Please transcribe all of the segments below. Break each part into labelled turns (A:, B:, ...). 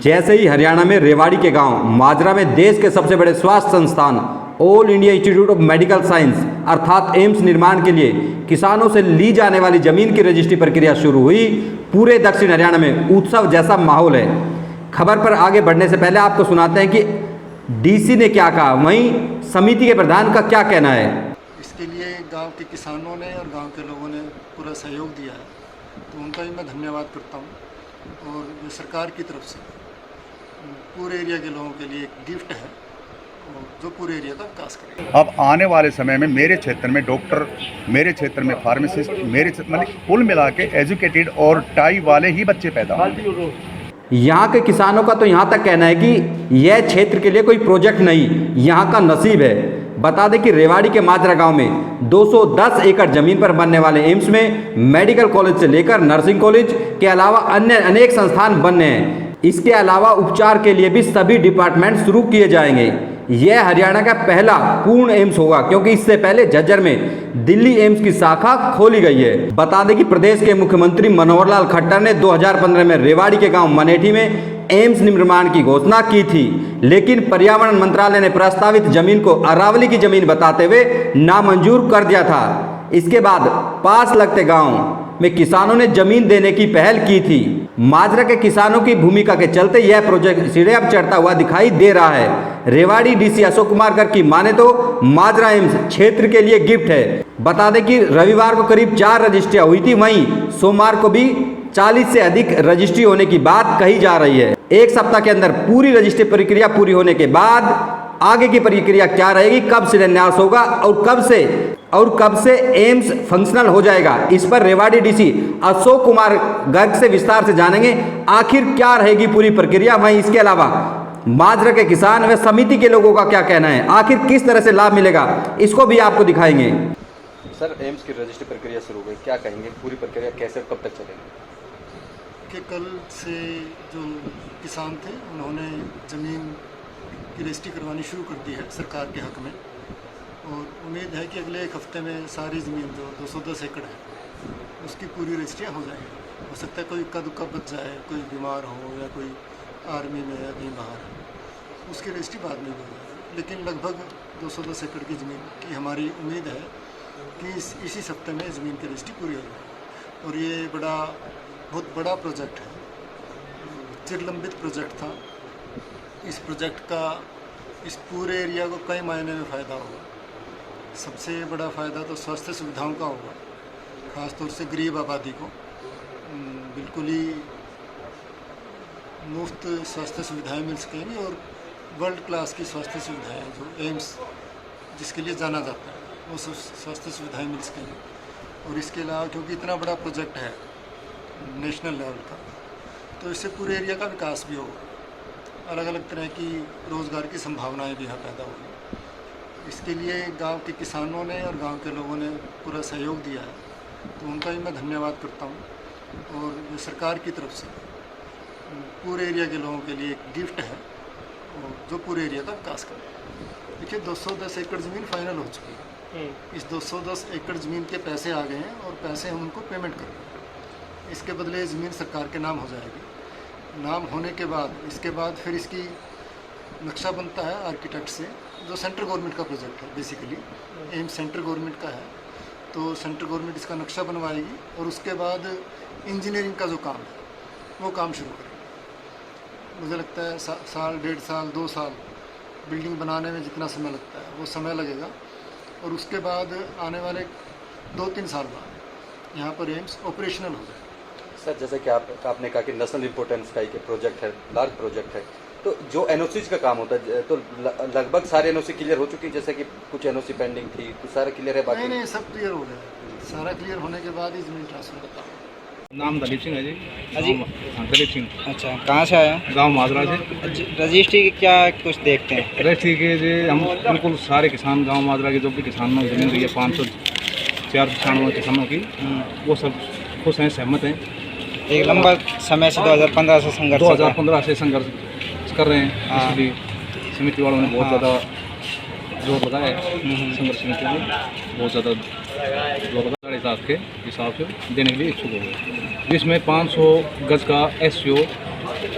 A: जैसे ही हरियाणा में रेवाड़ी के गांव माजरा में देश के सबसे बड़े स्वास्थ्य संस्थान all India institute of medical science अर्थात एम्स निर्माण के लिए किसानों से ली जाने वाली जमीन की रजिस्ट्री प्रक्रिया शुरू हुई, पूरे दक्षिण हरियाणा में उत्सव जैसा माहौल है। खबर पर आगे बढ़ने से पहले आपको सुनाते हैं कि डीसी ने क्या कहा, वहीं समिति के प्रधान का क्या कहना है।
B: इसके लिए गांव के किसानों ने और गांव के लोगों ने पूरा सहयोग दिया है, तो उनका भी मैं धन्यवाद करता हूं। और ये सरकार की तरफ से पूरे एरिया के लोगों के लिए एक गिफ्ट है जो पूरे एरिया का विकास करेगा।
C: अब आने वाले समय में मेरे क्षेत्र में डॉक्टर, मेरे क्षेत्र में फार्मासिस्ट, मेरे मतलब कुल मिला के एजुकेटेड और टाई वाले ही बच्चे पैदा होंगे।
A: यहाँ के किसानों का तो यहाँ तक कहना है कि यह क्षेत्र के लिए कोई प्रोजेक्ट नहीं, यहाँ का नसीब है। बता दें कि रेवाड़ी के माजरा गांव में 210 एकड़ जमीन पर बनने वाले एम्स में मेडिकल कॉलेज से लेकर नर्सिंग कॉलेज के अलावा अन्य अनेक संस्थान बनने हैं। इसके अलावा उपचार के लिए भी सभी डिपार्टमेंट शुरू किए जाएंगे। यह हरियाणा का पहला पूर्ण एम्स होगा, क्योंकि इससे पहले झज्जर में दिल्ली एम्स की शाखा खोली गई है। बता दें कि प्रदेश के मुख्यमंत्री मनोहर लाल खट्टर ने 2015 में रेवाड़ी के गांव मनेठी में एम्स निर्माण की घोषणा की थी, लेकिन पर्यावरण मंत्रालय ने प्रस्तावित जमीन को अरावली की जमीन बताते हुए नामंजूर कर दिया था। इसके बाद पास लगते गांव में किसानों ने जमीन देने की पहल की थी। माजरा के किसानों की भूमिका के चलते यह प्रोजेक्ट सिरे अब चढ़ता हुआ दिखाई दे रहा है। रेवाड़ी डीसी अशोक कुमार गर्ग की माने तो माजरा एम्स क्षेत्र के लिए गिफ्ट है। बता दें कि रविवार को करीब 4 रजिस्ट्रियां हुई थी, वहीं सोमवार को भी 40 से अधिक रजिस्ट्री होने की बात कही जा रही है। एक सप्ताह के अंदर पूरी रजिस्ट्री प्रक्रिया पूरी होने के बाद आगे की प्रक्रिया क्या रहेगी, कब शिलान्यास होगा और कब से एम्स फंक्शनल हो जाएगा, इस पर रेवाड़ी डीसी अशोक कुमार गर्ग से विस्तार से जानेंगे आखिर क्या रहेगी पूरी प्रक्रिया। वहीं इसके अलावा माजरा के किसान व समिति के लोगों का क्या कहना है, आखिर किस तरह से लाभ मिलेगा, इसको भी आपको दिखाएंगे।
D: सर, एम्स की रजिस्ट्री प्रक्रिया शुरू हो गई, क्या कहेंगे, पूरी प्रक्रिया कैसे और कब तक चलेगी?
B: कि कल से जो किसान थे उन्होंने ज़मीन की रजिस्ट्री करवानी शुरू कर दी है सरकार के हक में, और उम्मीद है कि अगले एक हफ्ते में सारी ज़मीन जो 210 एकड़ है उसकी पूरी रजिस्ट्रियाँ हो जाएगी। हो सकता है कोई इक्का दुक्का बच जाए, कोई बीमार हो या कोई आर्मी में या कहीं बाहर है, उसकी रजिस्ट्री बाद में हो जाएगी। लेकिन लगभग 210 एकड़ की ज़मीन की हमारी उम्मीद है कि इसी हफ्ते में ज़मीन की रजिस्ट्री पूरी हो जाएगी। और ये बहुत बड़ा प्रोजेक्ट है, चिरलंबित प्रोजेक्ट था। इस प्रोजेक्ट का इस पूरे एरिया को कई मायने में फ़ायदा होगा। सबसे बड़ा फ़ायदा तो स्वास्थ्य सुविधाओं का होगा, ख़ासतौर से गरीब आबादी को बिल्कुल ही मुफ्त स्वास्थ्य सुविधाएं मिल सकेंगी, और वर्ल्ड क्लास की स्वास्थ्य सुविधाएं जो एम्स जिसके लिए जाना जाता है वो स्वास्थ्य सुविधाएं मिल सकेंगी। और इसके अलावा क्योंकि इतना बड़ा प्रोजेक्ट है नेशनल लेवल का, तो इससे पूरे एरिया का विकास भी होगा, अलग अलग तरह की रोज़गार की संभावनाएं भी यहाँ पैदा होगी। इसके लिए गांव के किसानों ने और गांव के लोगों ने पूरा सहयोग दिया है, तो उनका भी मैं धन्यवाद करता हूँ। और ये सरकार की तरफ से पूरे एरिया के लोगों के लिए एक गिफ्ट है जो पूरे एरिया का विकास करेगा। देखिए 210 एकड़ ज़मीन फाइनल हो चुकी है। इस 210 एकड़ ज़मीन के पैसे आ गए हैं और पैसे हम उनको पेमेंट कर रहे हैं। इसके बदले ज़मीन सरकार के नाम हो जाएगी। नाम होने के बाद इसके बाद फिर इसकी नक्शा बनता है आर्किटेक्ट से, जो सेंट्रल गवर्नमेंट का प्रोजेक्ट है। बेसिकली एम सेंट्रल गवर्नमेंट का है, तो सेंट्रल गवर्नमेंट इसका नक्शा बनवाएगी और उसके बाद इंजीनियरिंग का जो काम है वो काम शुरू करेगी। मुझे लगता है साल, 1.5 साल, 2 साल बिल्डिंग बनाने में जितना समय लगता है वो समय लगेगा, और उसके बाद आने वाले 2-3 साल बाद यहाँ पर एम्स ऑपरेशनल हो जाएगा।
D: सर, जैसे कि आपने कहा कि नेशनल इम्पोर्टेंस का एक प्रोजेक्ट है, लार्ज प्रोजेक्ट है, तो जो एनओसीज का काम होता है तो लगभग सारे एनओसी क्लियर हो चुकी है, जैसे कि कुछ एनओसी पेंडिंग थी, कुछ सारा क्लियर है? बाकी
B: नहीं, सब क्लियर हो गया। सारा क्लियर होने के बाद ही ज़मीन ट्रांसफर करता हूँ।
E: नाम दलीप सिंह है जी। हाँ, दलीप सिंह।
F: अच्छा, कहाँ से आया?
E: गांव माजरा से।
F: रजिस्ट्री की क्या कुछ देखते हैं?
E: रजिस्ट्री के जी हम बिल्कुल सारे किसान गांव माजरा के जो भी किसानों की ज़मीन रही है 594 किसानों की, वो सब खुश हैं, सहमत हैं।
F: एक लंबा समय से 2015 से संघर्ष
E: 2015 से संघर्ष कर रहे हैं। इसलिए समिति वालों ने बहुत ज़्यादा जोर लगाया है। संघर्ष समिति ने बहुत ज़्यादा जोर लगाया, 7.5 के हिसाब से देने के लिए इच्छुक हो गए, जिसमें 500 गज का SCO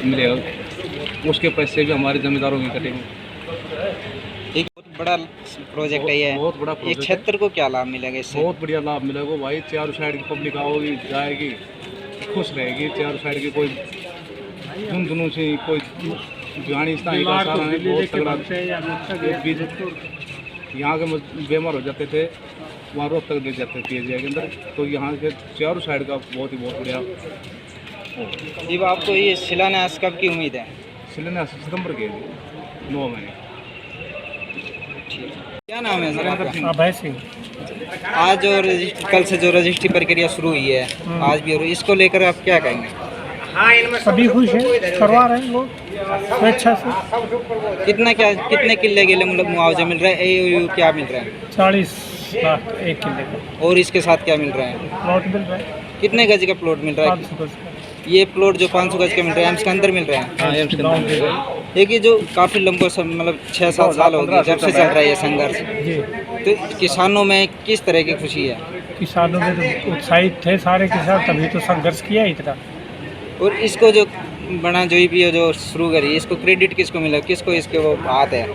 E: मिलेगा उसके पैसे भी हमारे जमींदारों के कटेंगे।
F: एक बहुत बड़ा प्रोजेक्ट है ये।
E: बहुत बड़ा
F: ये
E: प्रोजेक्ट है।
F: क्षेत्र को क्या लाभ मिलेगा इससे?
E: बहुत बढ़िया लाभ मिलेगा भाई, चारों साइड की पब्लिक आओगी जाएगी, खुश रहेगी। चारों साइड की कोई दोनों से कोई गाड़ी इस तरह का सारा है, बहुत तगड़ा। एक बीज यहाँ के बीमार हो जाते थे, वहाँ रोज तक ले जाते थे PGI के अंदर, तो यहाँ के चारों साइड का बहुत बढ़िया।
F: जी आपको ये शिलान्यास कब की उम्मीद है?
E: शिलान्यास सितंबर के 9 महीने।
F: क्या नाम है सर आपका?
G: अभय सिंह।
F: आज और कल से जो रजिस्ट्री प्रक्रिया शुरू हुई है, आज भी, और इसको लेकर आप क्या कहेंगे?
G: सभी खुश हैं, करवा रहे हैं लोग स्वेच्छा से।
F: कितने किले के लिए मतलब मुआवजा मिल रहा है? AOU क्या मिल रहा है?
G: 40 लाख एक किले का
F: और इसके साथ क्या मिल रहा है?
G: प्लॉट मिल रहा है,
F: कितने गज का प्लॉट मिल रहा है?
G: 500 गज का।
F: ये प्लॉट जो 500 गज का मिल रहा है, एम्स के अंदर मिल रहा है?
G: गाँव के लिए।
F: एक ये जो काफ़ी लंबा मतलब 6-7 साल हो गए जब से चल रहा है ये संघर्ष,
G: जी,
F: तो किसानों में किस तरह की खुशी है?
G: किसानों में तो उत्साहित थे सारे किसान, तभी तो संघर्ष किया इतना।
F: और इसको जो बना जो EPO जो शुरू करी, इसको क्रेडिट किसको मिला, किसको इसके वो हाथ है?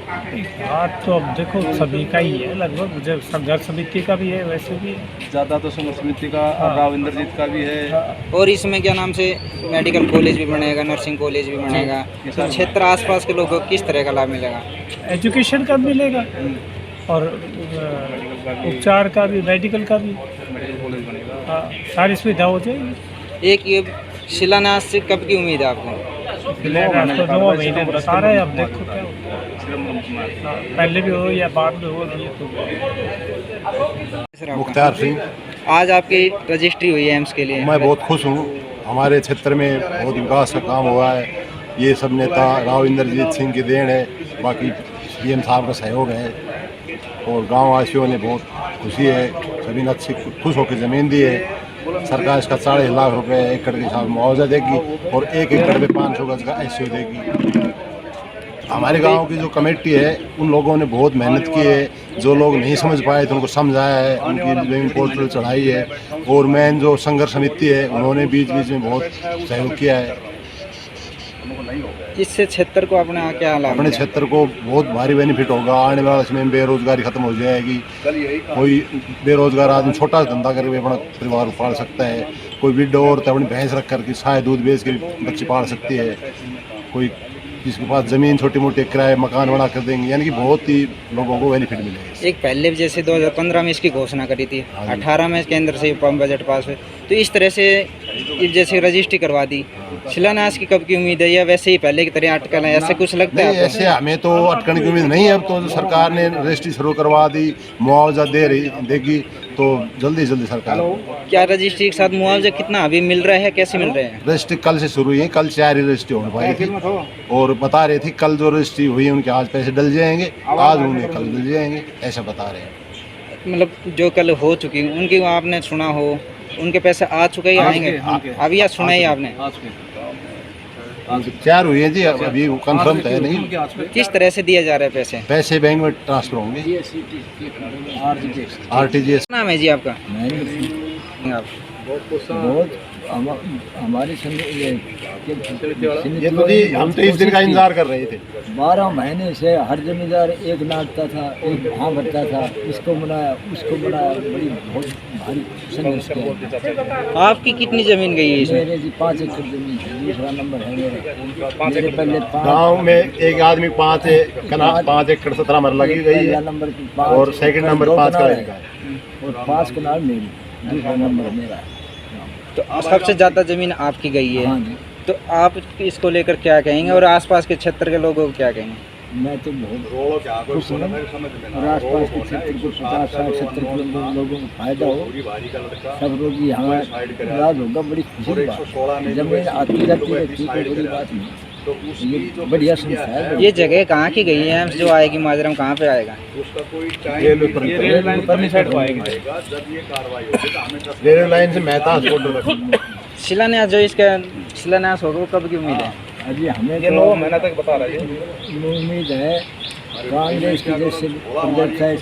G: बात तो अब देखो सभी का ही है लगभग, जब संघर्ष समिति का भी है वैसे भी है।
E: ज़्यादा तो संघर्ष समिति का, राव इंद्रजीत का भी है।
F: और इसमें क्या नाम से मेडिकल कॉलेज भी बनेगा, नर्सिंग कॉलेज भी बनेगा, तो क्षेत्र आसपास के लोगों को किस तरह का लाभ मिलेगा?
G: एजुकेशन का मिलेगा और उपचार का भी, मेडिकल का भी,
E: मेडिकल कॉलेज बनेगा।
G: हाँ, सारी सुविधा हो जाएगी।
F: एक ये शिलान्यास से कब की उम्मीद है आपको?
G: शिलान्यास तो 9 महीने बता रहे हैं, अब देखो क्या होता है। हाँ, पहले भी हो या बाद में हो, ये तो
H: मुख्तार सिंह।
F: आज आपकी रजिस्ट्री हुई है एम्स के लिए,
H: मैं बहुत खुश हूँ। हमारे क्षेत्र में बहुत विकास का काम हुआ है। ये सब नेता राव इंद्रजीत सिंह की देन है, बाकी CM साहब का सहयोग है और गाँव वासियों ने बहुत खुशी है, सभी ने अच्छी खुश होकर ज़मीन दी है। सरकार इसका 4.5 लाख रुपए एकड़ के हिसाब मुआवजा देगी और 1 एकड़ पे 500 गज का SU देगी। हमारे गांव की जो कमेटी है उन लोगों ने बहुत मेहनत की है, जो लोग नहीं समझ पाए थे उनको समझाया है, उनकी जमीन पोर्टल चढ़ाई है और मेन जो संघर्ष समिति है उन्होंने बीच बीच में बहुत सहयोग किया है।
F: इससे क्षेत्र को अपने क्या लाभ?
H: अपने क्षेत्र को बहुत भारी बेनिफिट होगा। आने वाले समय में बेरोजगारी खत्म हो जाएगी। कोई बेरोजगार आदमी छोटा धंधा करके अपना परिवार को पाल सकता है। कोई विडो औरत अपनी भैंस रख करके शायद दूध बेच के बच्चे पाल सकती है। कोई जिसके पास ज़मीन छोटी मोटी किराए मकान बना कर देंगे, यानी कि बहुत ही लोगों को बेनिफिट मिलेगा।
F: एक पहले भी जैसे 2015 में इसकी घोषणा करी थी, 18 में केंद्र से बजट पास हुए, तो इस तरह से जैसे रजिस्ट्री करवा दी, शिलान्यास की कब की उम्मीद है या वैसे ही पहले की तरह अटकल है, ऐसे कुछ लगता है?
H: ऐसे हमें तो अटकने की उम्मीद नहीं है। अब तो सरकार ने रजिस्ट्री शुरू करवा दी, मुआवजा देगी तो जल्दी सरकार।
F: क्या रजिस्ट्री के साथ मुआवजा कितना अभी मिल रहा है, कैसे मिल रहा है?
H: रजिस्ट्री कल से शुरू हुई है, कल 4 ही रजिस्ट्री हो पाई थी और बता रहे थे कल जो रजिस्ट्री हुई है उनके आज पैसे डल जाएंगे, आज उन्हें कल डल जाएंगे, ऐसा बता रहे हैं।
F: मतलब जो कल हो चुकी उनकी आपने सुना हो, उनके पैसे आ चुके ही आएंगे अभी, या सुना ही आपने?
H: 4 हुई है जी, अभी कंफर्म तो है नहीं।
F: किस तरह से दिया जा रहा है पैसे?
H: पैसे बैंक में ट्रांसफर होंगे, RTGS।
F: नाम है जी आपका? आप
I: हमारी
H: ये तो जी हम तो इस दिन का इंतजार कर रहे थे।
I: 12 महीने से हर जमींदार एक नाटता था, एक वहाँ भरता था, इसको बनाया उसको बनाया, बड़ी बहुत भारी संघर्ष किया।
F: आपकी कितनी जमीन गई है इसमें?
I: मेरे जी 5 एकड़ जमीन है, दूसरा नंबर है मेरा। मेरे पहले
H: गाँव में एक आदमी 5 एकड़ 17 मर लगी गई है
I: नंबर
H: और सेकंड नंबर 5 का है
I: और 5 कनाल मेरी, दूसरा नंबर मेरा।
F: तो सबसे ज़्यादा ज़मीन आपकी गई है।
I: हाँ जी।
F: तो आप इसको लेकर क्या कहेंगे और आसपास के क्षेत्र के लोगों को क्या कहेंगे?
I: मैं तो बहुत खुश हूँ और आसपास के क्षेत्र को 50-60 70 किलोमीटर लोगों को फायदा हो, सब लोग यहाँ इलाज होगा, बड़ी खुशी की बात। जमीन आती जाती रहती कोई बड़ी बात नहीं, ये बढ़िया संस्था है।
F: ये जगह कहाँ की गई है जो आएगी माजरम, कहाँ पे आएगा?
H: रेलवे लाइन से मेहता
F: शिलान्यास जो इसका शिलान्यास होगा वो कब की उम्मीद है?
I: अभी हमें तो 9 महीना तक बता रहे हैं, उम्मीद है कांग्रेस की जैसे प्रोजेक्ट है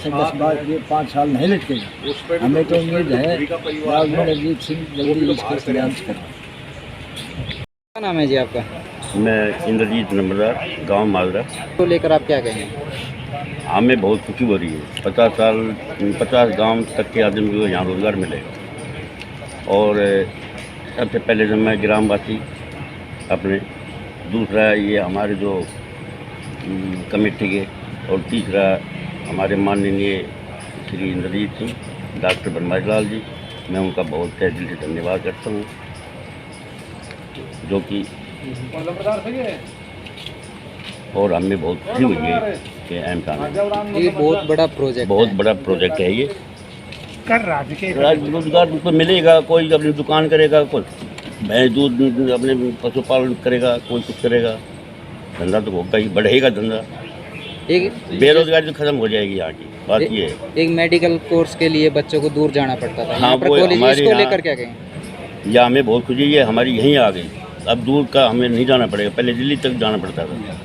I: 5 साल नहीं लटकेगा। हमें तो उम्मीद है राव इंद्रजीत सिंह जल्दी इसका प्रयास करें।
F: क्या नाम है जी आपका?
J: मैं इंद्रजीत नंबरदार, गांव माजरा।
F: तो लेकर आप क्या कहेंगे?
J: हमें बहुत खुशी हो रही है। 50 गांव तक के आदमी को यहाँ रोज़गार मिलेगा। और सबसे पहले तो मैं ग्रामवासी अपने, दूसरा ये हमारे जो कमेटी के, और तीसरा हमारे माननीय श्री इंद्रजीत सिंह, डॉक्टर बनवारी लाल जी, मैं उनका बहुत तहे दिल से धन्यवाद करता हूँ, जो कि और हमें बहुत खुशी हुई है कि एम्स आने।
F: ये बहुत बड़ा प्रोजेक्ट
J: है ये।
G: कर राज्य के
J: रोजगार तो मिलेगा, कोई अपनी दुकान करेगा, कोई भैंस दूध अपने पशुपालन करेगा, कोई कुछ करेगा, धंधा तो होगा ही, बढ़ेगा धंधा।
F: एक
J: बेरोजगारी तो खत्म हो जाएगी यहाँ की, बात ये है।
F: एक मेडिकल कोर्स के लिए बच्चों को दूर जाना पड़ता था,
J: हाँ,
F: यहाँ पर
J: वो
F: कॉलेज,
J: हमारे
F: इसको
J: यहाँ-
F: लेकर क्या कहें?
J: या हमें बहुत खुशी है, हमारी यहीं आ गई। अब दूर का हमें नहीं जाना पड़ेगा, पहले दिल्ली तक जाना पड़ता था।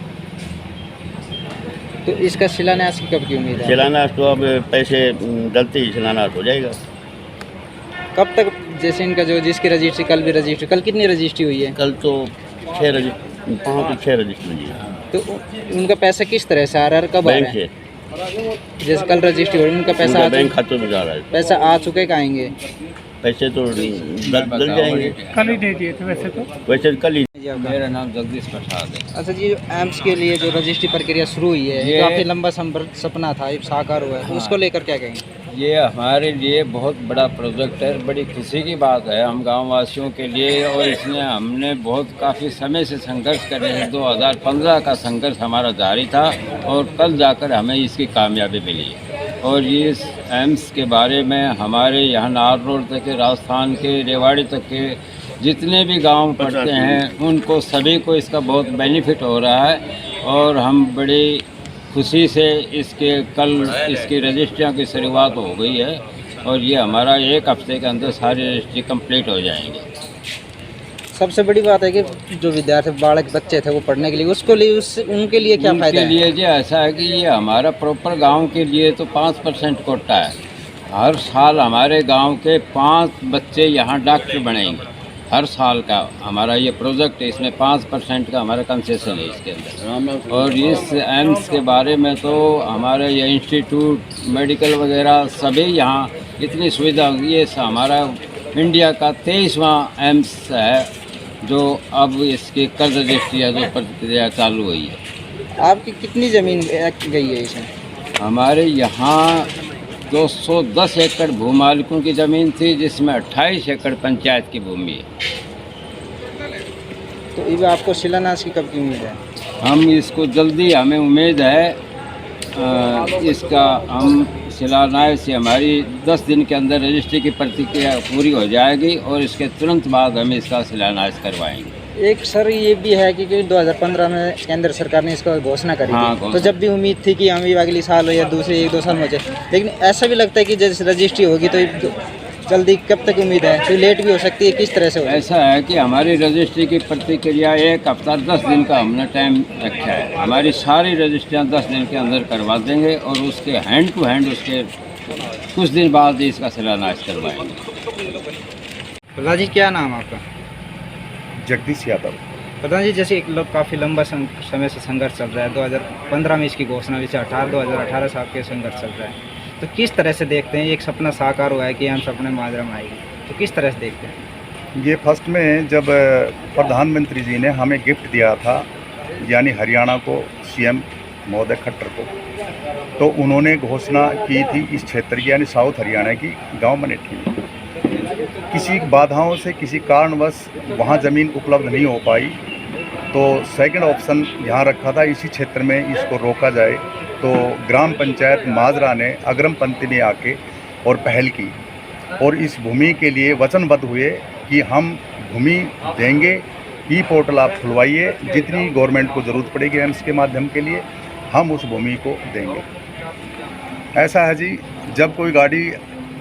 F: तो इसका शिलान्यास की कब की उम्मीद है?
J: शिलान्यास तो अब पैसे डलते ही शिलान्यास हो जाएगा।
F: कब तक? जैसे इनका जो जिसकी रजिस्ट्री, कल भी रजिस्ट्री, कल कितनी रजिस्ट्री हुई है?
J: कल तो 5 रजिस्ट्री हुई है।
F: तो उनका पैसा किस तरह से आ रहा है, कब आ
J: बैंक
F: रहा है?
J: से,
F: जैसे कल रजिस्ट्री हो रही है, उनका पैसा
J: उनका
F: आ
J: बैंक खातों में जा रहा है।
F: पैसा आ चुके का आएंगे?
J: पैसे तो डल जाएंगे,
G: कल ही दे दिए थे वैसे तो।
J: वैसे कल ही।
F: मेरा नाम जगदीश प्रसाद है। अच्छा जी, एम्स के लिए जो रजिस्ट्री प्रक्रिया शुरू हुई है, ये काफ़ी लंबा सपना था, ये साकार हुआ है, उसको लेकर क्या कहेंगे?
K: ये हमारे लिए बहुत बड़ा प्रोजेक्ट है, बड़ी खुशी की बात है हम गाँव वासियों के लिए। और इसमें हमने बहुत काफ़ी समय से संघर्ष करे हैं। 2015 का संघर्ष हमारा जारी था और कल जाकर हमें इसकी कामयाबी मिली। और ये इस एम्स के बारे में हमारे यहाँ नार रोड तक के, राजस्थान के, रेवाड़ी तक के जितने भी गांव पड़ते हैं, उनको सभी को इसका बहुत बेनिफिट हो रहा है। और हम बड़ी खुशी से कल इसकी रजिस्ट्रियों की शुरुआत हो गई है और ये हमारा 1 हफ्ते के अंदर सारी रजिस्ट्री कंप्लीट हो जाएंगी।
F: सबसे बड़ी बात है कि जो विद्यार्थी बालक बच्चे थे वो पढ़ने के लिए, उनके लिए क्या फ़ायदा है?
K: उनके लिए जो ऐसा है कि ये हमारा प्रॉपर गांव के लिए तो 5% कोटा है। हर साल हमारे गांव के 5 बच्चे यहाँ डॉक्टर बनेंगे। हर साल का हमारा ये प्रोजेक्ट है, इसमें 5% का हमारा कंसेशन है इसके अंदर। और इस एम्स के बारे में तो हमारे ये इंस्टीट्यूट, मेडिकल वगैरह सभी यहाँ इतनी सुविधा होगी। ये हमारा इंडिया का 23वां एम्स है जो अब इसकी कल रजिस्ट्री है, जो प्रक्रिया चालू हुई है।
F: आपकी कितनी ज़मीन गई है इसमें?
K: हमारे यहाँ 210 एकड़ भूमालिकों की ज़मीन थी, जिसमें 28 एकड़ पंचायत की भूमि है।
F: तो ये आपको शिलान्यास की कब की उम्मीद है?
K: हम इसको जल्दी, हमें उम्मीद है इसका हम शिलान्यास, हमारी 10 दिन के अंदर रजिस्ट्री की प्रक्रिया पूरी हो जाएगी और इसके तुरंत बाद हम इसका शिलान्यास करवाएंगे।
F: एक सर ये भी है कि 2015 में केंद्र सरकार ने इसका घोषणा करी
K: हाँ,
F: थी, तो जब भी उम्मीद थी कि हम भी अगले साल हो या दूसरे 1-2 साल में हो जाए, लेकिन ऐसा भी लगता है कि जैसे रजिस्ट्री होगी तो जल्दी, कब तक उम्मीद है? तो लेट भी हो सकती है, किस तरह से हो?
K: ऐसा है कि हमारी रजिस्ट्री की प्रक्रिया 1 हफ्ता 10 दिन का हमने टाइम रखा है। हमारी सारी रजिस्ट्रियाँ 10 दिन के अंदर करवा देंगे और उसके हैंड टू हैंड उसके कुछ दिन बाद ही इसका शिलान्यास करवाएंगे।
F: प्रधान जी, क्या नाम आपका?
C: जगदीश यादव।
F: प्रधान जी, जैसे एक लोग काफ़ी लंबा समय से संघर्ष चल रहा है, 2015 में इसकी घोषणा हुई, 2018 से आपके संघर्ष चल रहा है, तो किस तरह से देखते हैं? एक सपना साकार हुआ है कि हम सपने माजरा में आएगी, तो किस तरह से देखते हैं?
C: ये फर्स्ट में जब प्रधानमंत्री जी ने हमें गिफ्ट दिया था, यानी हरियाणा को, सीएम महोदय खट्टर को, तो उन्होंने घोषणा की थी इस क्षेत्र की, यानी साउथ हरियाणा की गांव मनेठी में। किसी बाधाओं से, किसी कारणवश वहाँ ज़मीन उपलब्ध नहीं हो पाई, तो सेकंड ऑप्शन यहाँ रखा था, इसी क्षेत्र में इसको रोका जाए। तो ग्राम पंचायत माजरा ने अग्रम पंक्ति में आके और पहल की और इस भूमि के लिए वचनबद्ध हुए कि हम भूमि देंगे, ई पोर्टल आप खुलवाइए, जितनी गवर्नमेंट को ज़रूरत पड़ेगी एम्स के माध्यम के लिए हम उस भूमि को देंगे। ऐसा है जी, जब कोई गाड़ी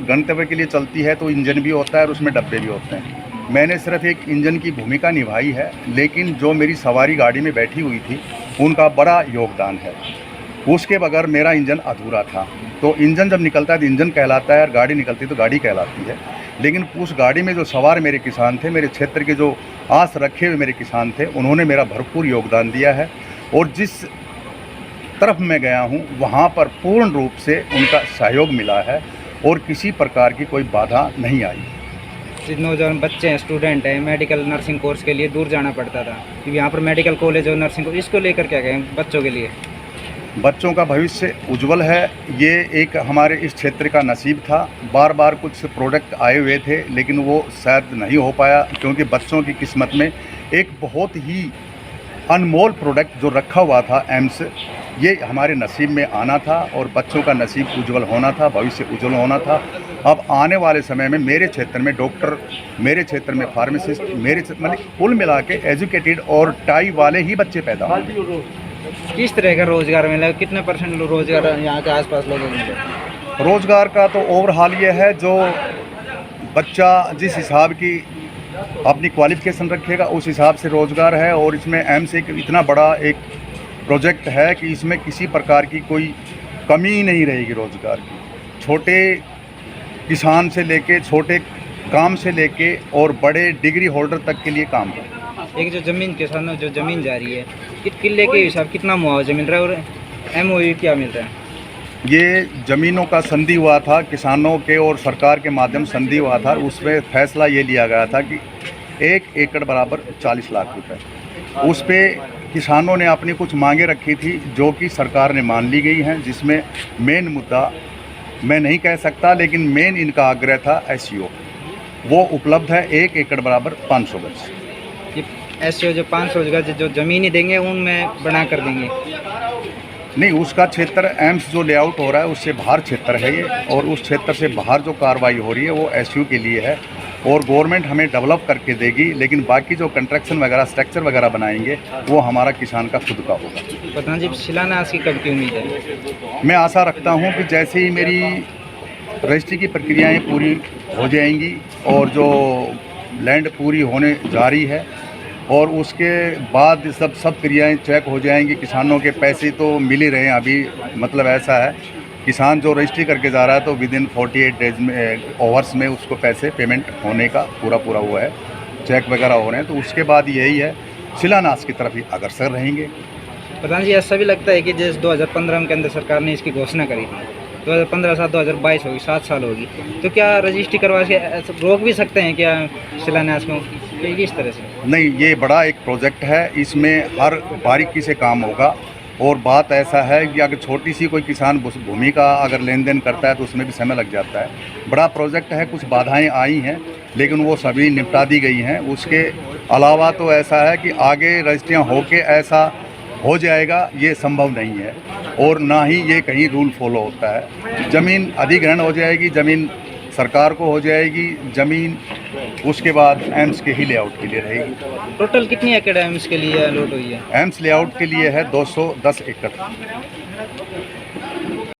C: गंतव्य के लिए चलती है तो इंजन भी होता है और उसमें डब्बे भी होते हैं। मैंने सिर्फ एक इंजन की भूमिका निभाई है, लेकिन जो मेरी सवारी गाड़ी में बैठी हुई थी उनका बड़ा योगदान है। उसके बगैर मेरा इंजन अधूरा था। तो इंजन जब निकलता है तो इंजन कहलाता है और गाड़ी निकलती है तो गाड़ी कहलाती है। लेकिन उस गाड़ी में जो सवार मेरे किसान थे, मेरे क्षेत्र के जो आस रखे हुए मेरे किसान थे, उन्होंने मेरा भरपूर योगदान दिया है और जिस तरफ मैं गया हूँ वहाँ पर पूर्ण रूप से उनका सहयोग मिला है और किसी प्रकार की कोई बाधा नहीं आई।
F: जिन नौजवान बच्चे हैं, स्टूडेंट हैं, मेडिकल नर्सिंग कोर्स के लिए दूर जाना पड़ता था, क्योंकि यहाँ पर मेडिकल कॉलेज और नर्सिंग, इसको लेकर क्या कहें बच्चों के लिए?
C: बच्चों का भविष्य उज्जवल है। ये एक हमारे इस क्षेत्र का नसीब था। बार बार कुछ प्रोडक्ट आए हुए थे लेकिन वो शायद नहीं हो पाया, क्योंकि बच्चों की किस्मत में एक बहुत ही अनमोल प्रोडक्ट जो रखा हुआ था एम्स, ये हमारे नसीब में आना था और बच्चों का नसीब उज्जवल होना था, भविष्य उज्जवल होना था। अब आने वाले समय में मेरे क्षेत्र में डॉक्टर, मेरे क्षेत्र में फार्मासिस्ट, मेरे मतलब कुल मिला के एजुकेटेड और टाई वाले ही बच्चे पैदा होंगे।
F: किस तरह का रोजगार मिला, कितने % रोजगार यहाँ के आसपास लोगों को मिला?
C: रोजगार का तो ओवरऑल ये है, जो बच्चा जिस हिसाब की अपनी क्वालिफिकेशन रखेगा उस हिसाब से रोजगार है। और इसमें एम्स एक इतना बड़ा एक प्रोजेक्ट है कि इसमें किसी प्रकार की कोई कमी नहीं रहेगी रोजगार की। छोटे किसान से लेके, छोटे काम से लेके और बड़े डिग्री होल्डर तक के लिए काम है।
F: एक जो ज़मीन किसानों जो ज़मीन जा रही है, किले के हिसाब कितना मुआवजा मिल रहा है और MOU क्या मिल रहा है?
C: ये ज़मीनों का संधि हुआ था, किसानों के और सरकार के माध्यम संधि हुआ था। उसमें फैसला ये लिया गया था कि 1 एकड़ बराबर 40 लाख रुपए। उस पर किसानों ने अपनी कुछ मांगे रखी थी जो कि सरकार ने मान ली गई हैं, जिसमें मेन मुद्दा मैं नहीं कह सकता, लेकिन मेन इनका आग्रह था SCO, वो उपलब्ध है 1 एकड़ बराबर 500 गज।
F: ये SCO जो 500 गज जो ज़मीन ही देंगे उनमें बना कर देंगे?
C: नहीं, उसका क्षेत्र एम्स जो लेआउट हो रहा है उससे बाहर क्षेत्र है ये, और उस क्षेत्र से बाहर जो कार्रवाई हो रही है वो SU के लिए है और गवर्नमेंट हमें डेवलप करके देगी। लेकिन बाकी जो कंस्ट्रक्शन वगैरह, स्ट्रक्चर वगैरह बनाएंगे वो हमारा किसान का खुद का होगा।
F: प्रधान जी, शिलान्यास की कब की उम्मीद है?
C: मैं आशा रखता हूँ कि जैसे ही मेरी रजिस्ट्री की प्रक्रियाएँ पूरी हो जाएंगी और जो लैंड पूरी होने जा रही है और उसके बाद सब क्रियाएं चेक हो जाएंगी। किसानों के पैसे तो मिल ही रहे हैं अभी, मतलब ऐसा है किसान जो रजिस्ट्री करके जा रहा है तो विदिन 48 डेज में, आवर्स में उसको पैसे पेमेंट होने का पूरा हुआ है, चेक वगैरह हो रहे हैं। तो उसके बाद यही है, शिलान्यास की तरफ ही अग्रसर रहेंगे।
F: प्रधान जी, ऐसा भी लगता है कि जैसे 2015 के अंदर सरकार ने इसकी घोषणा करी थी, 2015 से 2022 होगी, 7 साल होगी, तो क्या रजिस्ट्री करवा के रोक भी सकते हैं क्या शिलान्यास को, इस तरह से?
C: नहीं, ये बड़ा एक प्रोजेक्ट है, इसमें हर बारीकी से काम होगा। और बात ऐसा है कि अगर छोटी सी कोई किसान भूमि का अगर लेन देन करता है तो उसमें भी समय लग जाता है। बड़ा प्रोजेक्ट है, कुछ बाधाएं आई हैं लेकिन वो सभी निपटा दी गई हैं। उसके अलावा तो ऐसा है कि आगे रजिस्ट्रियाँ होके ऐसा हो जाएगा ये संभव नहीं है और ना ही ये कहीं रूल फॉलो होता है। ज़मीन अधिग्रहण हो जाएगी, ज़मीन सरकार को हो जाएगी, ज़मीन उसके बाद एम्स के ही लेआउट के लिए रहेगी।
F: टोटल कितनी एकड़ एम्स के लिए अलॉट हुई है?
C: एम्स लेआउट के लिए है 210 एकड़।